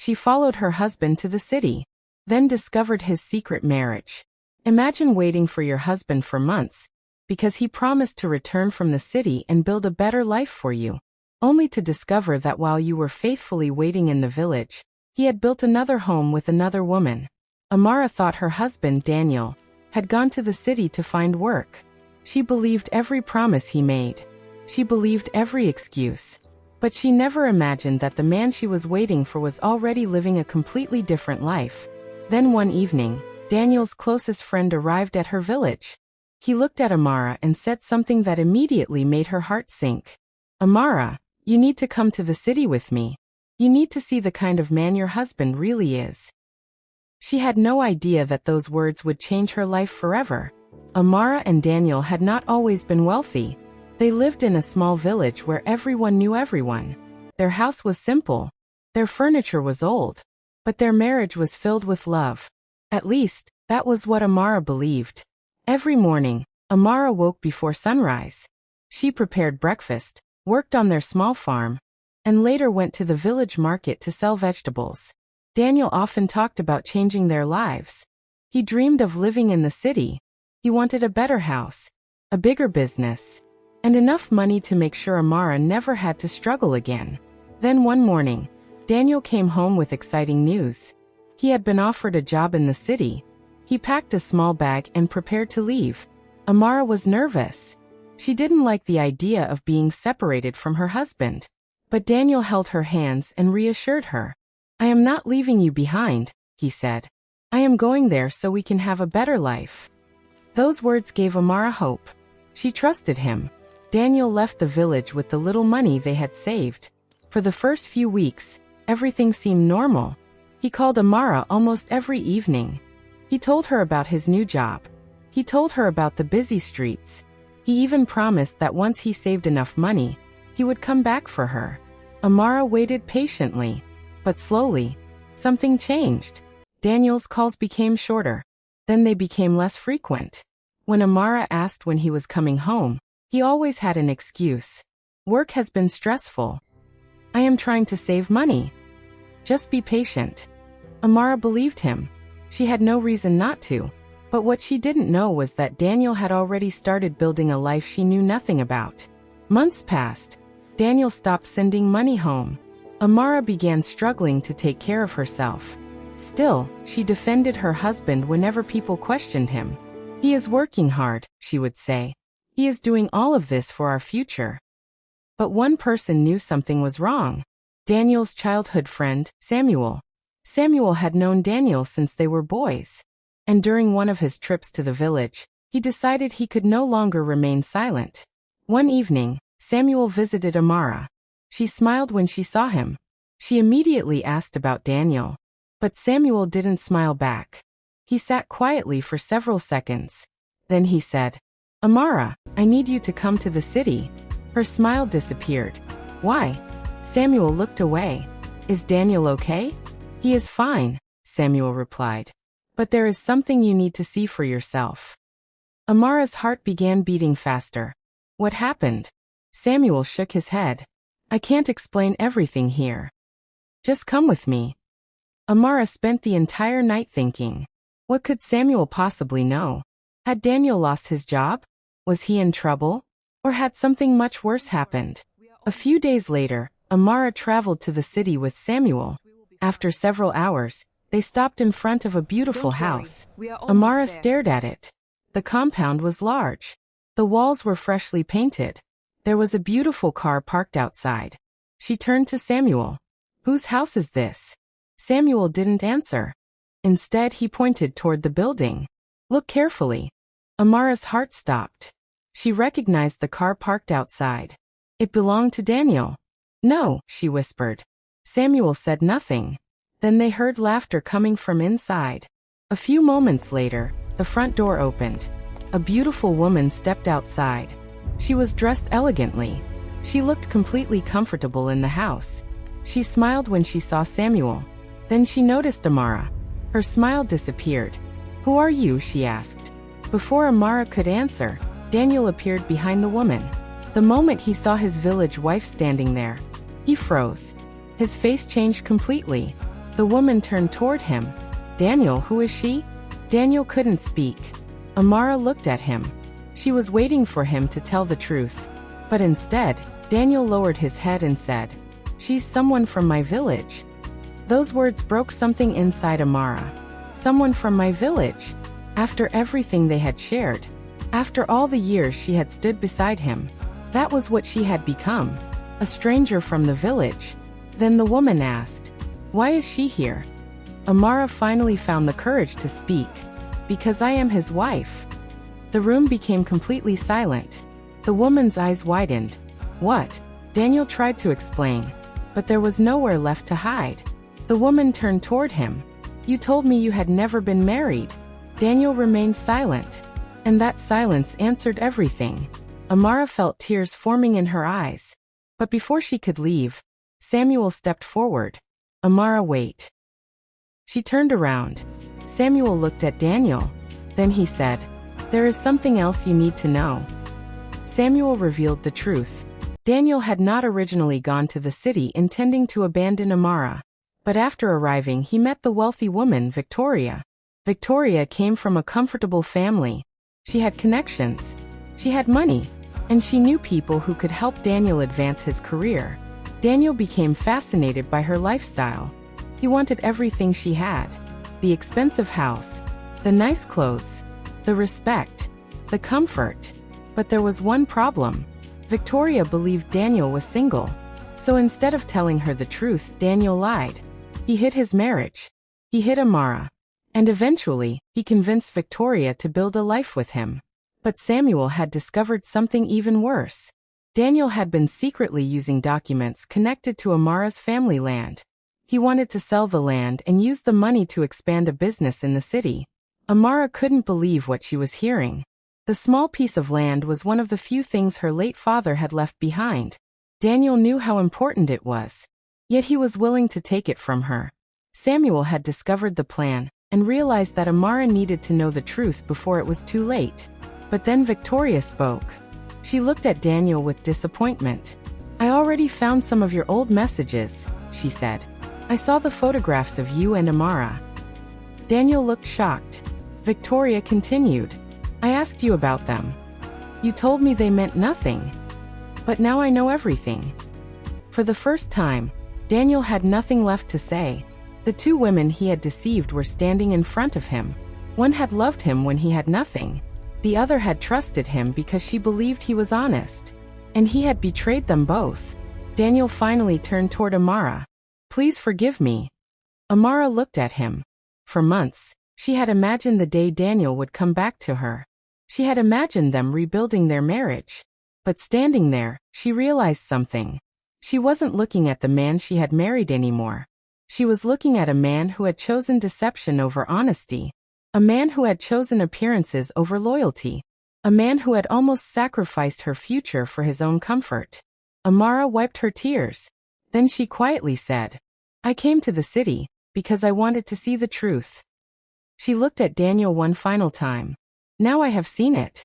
She followed her husband to the city, then discovered his secret marriage. Imagine waiting for your husband for months, because he promised to return from the city and build a better life for you, only to discover that while you were faithfully waiting in the village, he had built another home with another woman. Amara thought her husband, Daniel, had gone to the city to find work. She believed every promise he made. She believed every excuse. But she never imagined that the man she was waiting for was already living a completely different life. Then one evening, Daniel's closest friend arrived at her village. He looked at Amara and said something that immediately made her heart sink. "Amara, you need to come to the city with me. You need to see the kind of man your husband really is." She had no idea that those words would change her life forever. Amara and Daniel had not always been wealthy. They lived in a small village where everyone knew everyone. Their house was simple. Their furniture was old. But their marriage was filled with love. At least, that was what Amara believed. Every morning, Amara woke before sunrise. She prepared breakfast, worked on their small farm, and later went to the village market to sell vegetables. Daniel often talked about changing their lives. He dreamed of living in the city. He wanted a better house, a bigger business, and enough money to make sure Amara never had to struggle again. Then one morning, Daniel came home with exciting news. He had been offered a job in the city. He packed a small bag and prepared to leave. Amara was nervous. She didn't like the idea of being separated from her husband. But Daniel held her hands and reassured her. "I am not leaving you behind," he said. "I am going there so we can have a better life." Those words gave Amara hope. She trusted him. Daniel left the village with the little money they had saved. For the first few weeks, everything seemed normal. He called Amara almost every evening. He told her about his new job. He told her about the busy streets. He even promised that once he saved enough money, he would come back for her. Amara waited patiently. But slowly, something changed. Daniel's calls became shorter. Then they became less frequent. When Amara asked when he was coming home, he always had an excuse. "Work has been stressful. I am trying to save money. Just be patient." Amara believed him. She had no reason not to. But what she didn't know was that Daniel had already started building a life she knew nothing about. Months passed. Daniel stopped sending money home. Amara began struggling to take care of herself. Still, she defended her husband whenever people questioned him. "He is working hard," she would say. "He is doing all of this for our future." But one person knew something was wrong. Daniel's childhood friend, Samuel. Samuel had known Daniel since they were boys. And during one of his trips to the village, he decided he could no longer remain silent. One evening, Samuel visited Amara. She smiled when she saw him. She immediately asked about Daniel. But Samuel didn't smile back. He sat quietly for several seconds. Then he said, "Amara, I need you to come to the city." Her smile disappeared. "Why?" Samuel looked away. "Is Daniel okay?" "He is fine," Samuel replied. "But there is something you need to see for yourself." Amara's heart began beating faster. "What happened?" Samuel shook his head. "I can't explain everything here. Just come with me." Amara spent the entire night thinking. What could Samuel possibly know? Had Daniel lost his job? Was he in trouble? Or had something much worse happened? A few days later, Amara traveled to the city with Samuel. After several hours, they stopped in front of a beautiful house. Amara stared at it. The compound was large. The walls were freshly painted. There was a beautiful car parked outside. She turned to Samuel. "Whose house is this?" Samuel didn't answer. Instead, he pointed toward the building. "Look carefully." Amara's heart stopped. She recognized the car parked outside. It belonged to Daniel. "No," she whispered. Samuel said nothing. Then they heard laughter coming from inside. A few moments later, the front door opened. A beautiful woman stepped outside. She was dressed elegantly. She looked completely comfortable in the house. She smiled when she saw Samuel. Then she noticed Amara. Her smile disappeared. "Who are you?" she asked. Before Amara could answer, Daniel appeared behind the woman. The moment he saw his village wife standing there, he froze. His face changed completely. The woman turned toward him. Daniel, who is she? Daniel couldn't speak. Amara looked at him. She was waiting for him to tell the truth. But instead, Daniel lowered his head and said, "She's someone from my village." Those words broke something inside Amara. Someone from my village. After everything they had shared. After all the years she had stood beside him. That was what she had become. A stranger from the village. Then the woman asked, "Why is she here?" Amara finally found the courage to speak. "Because I am his wife." The room became completely silent. The woman's eyes widened. "What?" Daniel tried to explain. But there was nowhere left to hide. The woman turned toward him. "You told me you had never been married." Daniel remained silent. And that silence answered everything. Amara felt tears forming in her eyes. But before she could leave, Samuel stepped forward. "Amara, wait." She turned around. Samuel looked at Daniel. Then he said, "There is something else you need to know." Samuel revealed the truth. Daniel had not originally gone to the city intending to abandon Amara. But after arriving, he met the wealthy woman, Victoria. Victoria came from a comfortable family. She had connections. She had money. And she knew people who could help Daniel advance his career. Daniel became fascinated by her lifestyle. He wanted everything she had. The expensive house. The nice clothes. The respect. The comfort. But there was one problem. Victoria believed Daniel was single. So instead of telling her the truth, Daniel lied. He hid his marriage. He hid Amara. And eventually, he convinced Victoria to build a life with him. But Samuel had discovered something even worse. Daniel had been secretly using documents connected to Amara's family land. He wanted to sell the land and use the money to expand a business in the city. Amara couldn't believe what she was hearing. The small piece of land was one of the few things her late father had left behind. Daniel knew how important it was. Yet he was willing to take it from her. Samuel had discovered the plan and realized that Amara needed to know the truth before it was too late. But then Victoria spoke. She looked at Daniel with disappointment. "I already found some of your old messages," she said. "I saw the photographs of you and Amara." Daniel looked shocked. Victoria continued. "I asked you about them. You told me they meant nothing. But now I know everything." For the first time, Daniel had nothing left to say. The two women he had deceived were standing in front of him. One had loved him when he had nothing. The other had trusted him because she believed he was honest. And he had betrayed them both. Daniel finally turned toward Amara. "Please forgive me." Amara looked at him. For months, she had imagined the day Daniel would come back to her. She had imagined them rebuilding their marriage. But standing there, she realized something. She wasn't looking at the man she had married anymore. She was looking at a man who had chosen deception over honesty. A man who had chosen appearances over loyalty. A man who had almost sacrificed her future for his own comfort. Amara wiped her tears. Then she quietly said, "I came to the city because I wanted to see the truth." She looked at Daniel one final time. "Now I have seen it."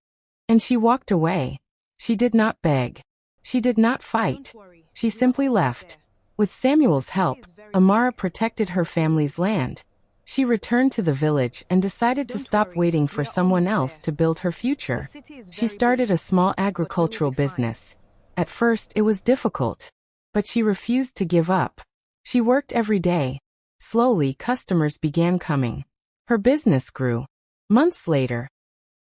And she walked away. She did not beg. She did not fight. She simply left. With Samuel's help, Amara protected her family's land. She returned to the village and decided to stop waiting for someone else to build her future. She started a small agricultural business. At first, it was difficult. But she refused to give up. She worked every day. Slowly, customers began coming. Her business grew. Months later,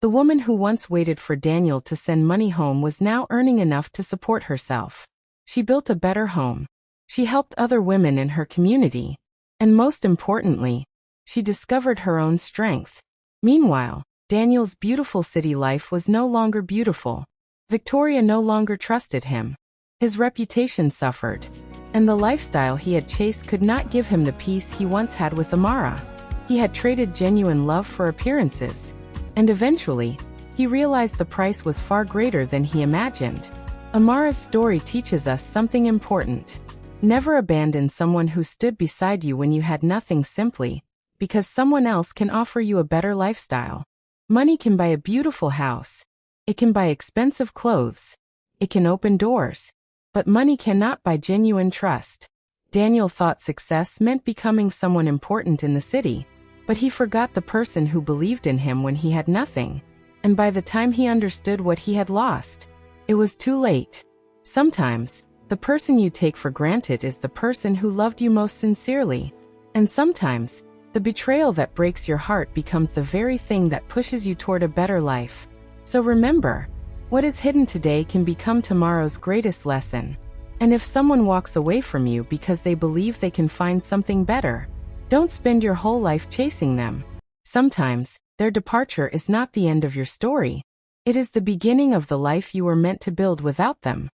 the woman who once waited for Daniel to send money home was now earning enough to support herself. She built a better home. She helped other women in her community. And most importantly, she discovered her own strength. Meanwhile, Daniel's beautiful city life was no longer beautiful. Victoria no longer trusted him. His reputation suffered. And the lifestyle he had chased could not give him the peace he once had with Amara. He had traded genuine love for appearances. And eventually, he realized the price was far greater than he imagined. Amara's story teaches us something important. Never abandon someone who stood beside you when you had nothing simply because someone else can offer you a better lifestyle. Money can buy a beautiful house. It can buy expensive clothes. It can open doors. But money cannot buy genuine trust. Daniel thought success meant becoming someone important in the city, but he forgot the person who believed in him when he had nothing. And by the time he understood what he had lost, it was too late. Sometimes, the person you take for granted is the person who loved you most sincerely. And sometimes, the betrayal that breaks your heart becomes the very thing that pushes you toward a better life. So remember, what is hidden today can become tomorrow's greatest lesson. And if someone walks away from you because they believe they can find something better, don't spend your whole life chasing them. Sometimes, their departure is not the end of your story. It is the beginning of the life you were meant to build without them.